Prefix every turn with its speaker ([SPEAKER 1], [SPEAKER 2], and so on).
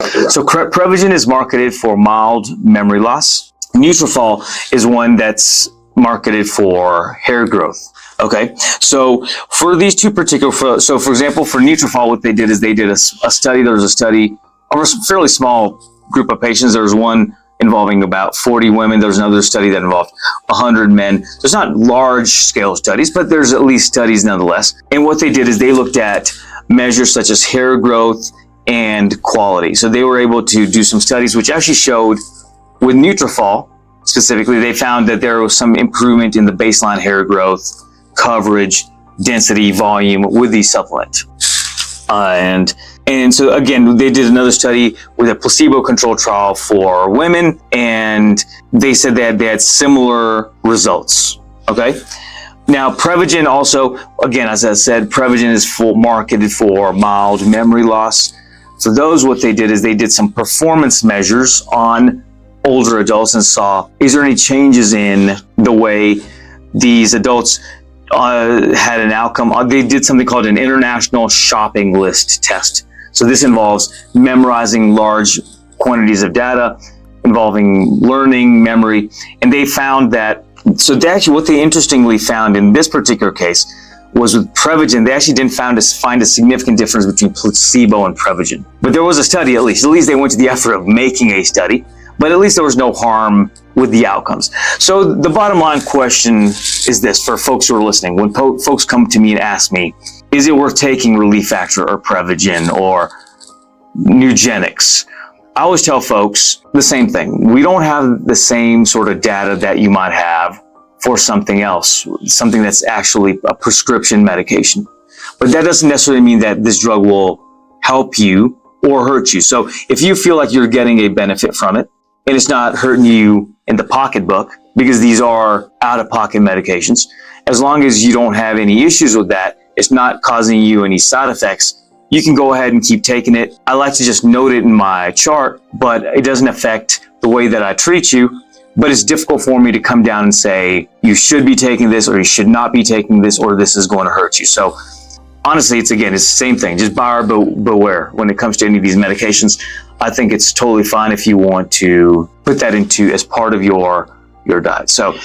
[SPEAKER 1] So Prevagen is marketed for mild memory loss. Nutrafol is one that's marketed for hair growth. Okay, so for these two particular, so for example, for Nutrafol, what they did is they did a study. There was a study of a fairly small group of patients. There was one involving about 40 women. There's another study that involved 100 men. So it's not large scale studies, but there's at least studies nonetheless. And what they did is they looked at measures such as hair growth and quality. So they were able to do some studies which actually showed with Nutrafol specifically, they found that there was some improvement in the baseline hair growth, coverage, density, volume with the supplement. And so again, they did another study with a placebo-controlled trial for women, and they said that they had similar results. Okay. Now, Prevagen also, again, as I said, Prevagen is marketed for mild memory loss. So those, what they did is they did some performance measures on older adults and saw, is there any changes in the way these adults had an outcome? They did something called an international shopping list test. So this involves memorizing large quantities of data, involving learning, memory, and they found that, so they actually, what they interestingly found in this particular case was with Prevagen, they actually didn't find a significant difference between placebo and Prevagen. But there was a study, at least they went to the effort of making a study, but at least there was no harm with the outcomes. So the bottom line question is this for folks who are listening. When folks come to me and ask me, is it worth taking Relief Factor or Prevagen or Nugenix? I always tell folks the same thing. We don't have the same sort of data that you might have for something else, something that's actually a prescription medication. But that doesn't necessarily mean that this drug will help you or hurt you. So if you feel like you're getting a benefit from it and it's not hurting you in the pocketbook, because these are out-of-pocket medications, as long as you don't have any issues with that, it's not causing you any side effects, you can go ahead and keep taking it. I like to just note it in my chart, but it doesn't affect the way that I treat you. But it's difficult for me to come down and say, you should be taking this, or you should not be taking this, or this is going to hurt you. So honestly, it's the same thing. Just buyer beware when it comes to any of these medications. I think it's totally fine if you want to put that into as part of your diet. So